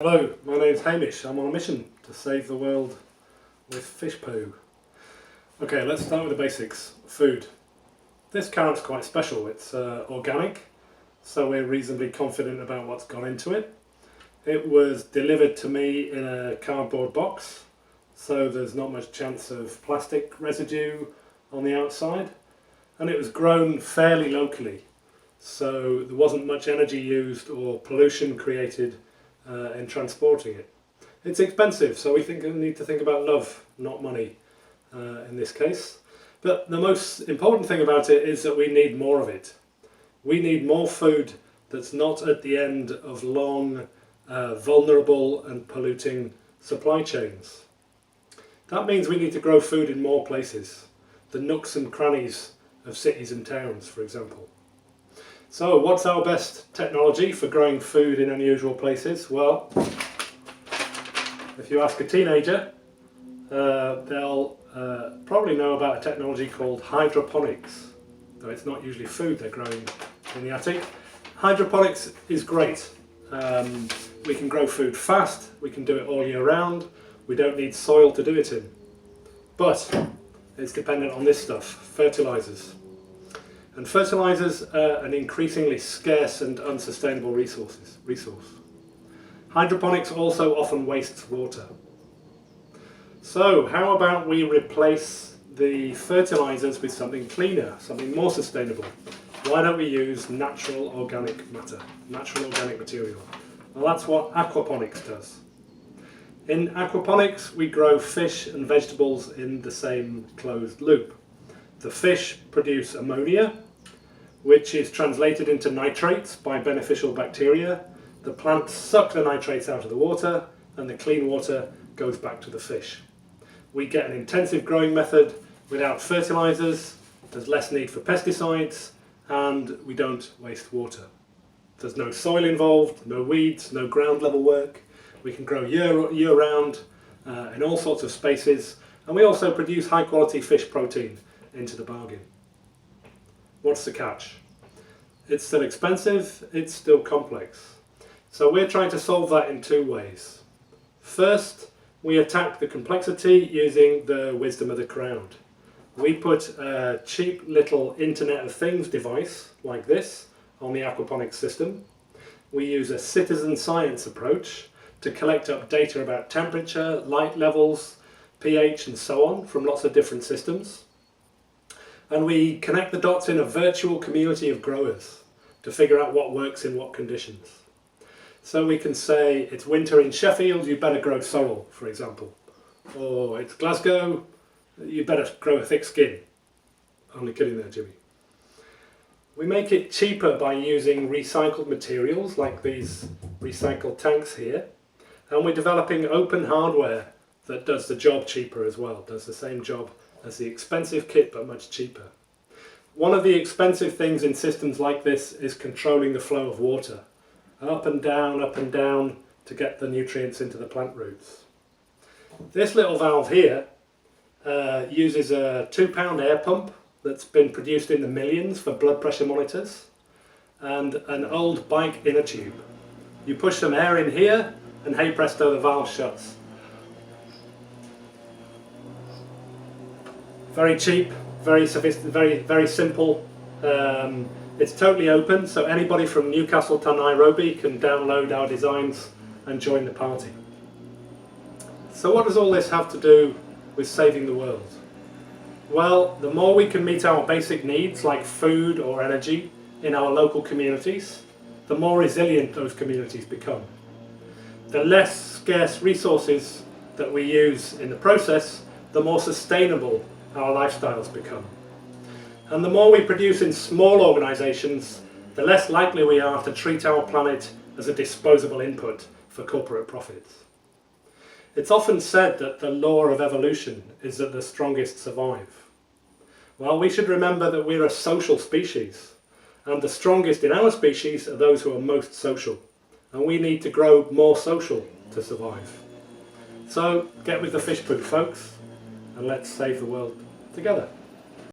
Hello, my name's Hamish. I'm on a mission to save the world with fish poo. Okay, let's start with the basics. Food. This carrot's quite special. It's organic, so we're reasonably confident about what's gone into it. It was delivered to me in a cardboard box, so there's not much chance of plastic residue on the outside. And it was grown fairly locally, so there wasn't much energy used or pollution created in transporting it. It's expensive, so we need to think about love, not money in this case. But the most important thing about it is that we need more of it. We need more food that's not at the end of long, vulnerable and polluting supply chains. That means we need to grow food in more places, the nooks and crannies of cities and towns, for example. So what's our best technology for growing food in unusual places? Well, if you ask a teenager, they'll probably know about a technology called hydroponics, though it's not usually food they're growing in the attic. Hydroponics is great. We can grow food fast, we can do it all year round, we don't need soil to do it in. But it's dependent on this stuff, fertilizers. And fertilizers are an increasingly scarce and unsustainable resource. Hydroponics also often wastes water. So how about we replace the fertilizers with something cleaner, something more sustainable? Why don't we use natural organic matter, natural organic material? Well, that's what aquaponics does. In aquaponics, we grow fish and vegetables in the same closed loop. The fish produce ammonia, which is translated into nitrates by beneficial bacteria. The plants suck the nitrates out of the water, and the clean water goes back to the fish. We get an intensive growing method without fertilizers, there's less need for pesticides, and we don't waste water. There's no soil involved, no weeds, no ground level work. We can grow year round in all sorts of spaces, and we also produce high quality fish protein into the bargain. What's the catch? It's still expensive, it's still complex. So we're trying to solve that in two ways. First, we attack the complexity using the wisdom of the crowd. We put a cheap little Internet of Things device like this on the aquaponics system. We use a citizen science approach to collect up data about temperature, light levels, pH and so on from lots of different systems. And we connect the dots in a virtual community of growers to figure out what works in what conditions. So we can say it's winter in Sheffield, you better grow sorrel, for example. Or it's Glasgow, you better grow a thick skin. Only kidding there, Jimmy. We make it cheaper by using recycled materials like these recycled tanks here. And we're developing open hardware that does the job cheaper as well, does the same job as the expensive kit but much cheaper. One of the expensive things in systems like this is controlling the flow of water. Up and down to get the nutrients into the plant roots. This little valve here uses a £2 air pump that's been produced in the millions for blood pressure monitors and an old bike inner tube. You push some air in here and hey presto, the valve shuts. Very cheap, very sophisticated, very simple. It's totally open, so anybody from Newcastle to Nairobi can download our designs and join the party. So what does all this have to do with saving the world? Well, the more we can meet our basic needs like food or energy in our local communities, the more resilient those communities become. The less scarce resources that we use in the process, the more sustainable our lifestyles become. And the more we produce in small organisations, the less likely we are to treat our planet as a disposable input for corporate profits. It's often said that the law of evolution is that the strongest survive. Well, we should remember that we're a social species, and the strongest in our species are those who are most social, and we need to grow more social to survive. So get with the fish poo, folks, and let's save the world together.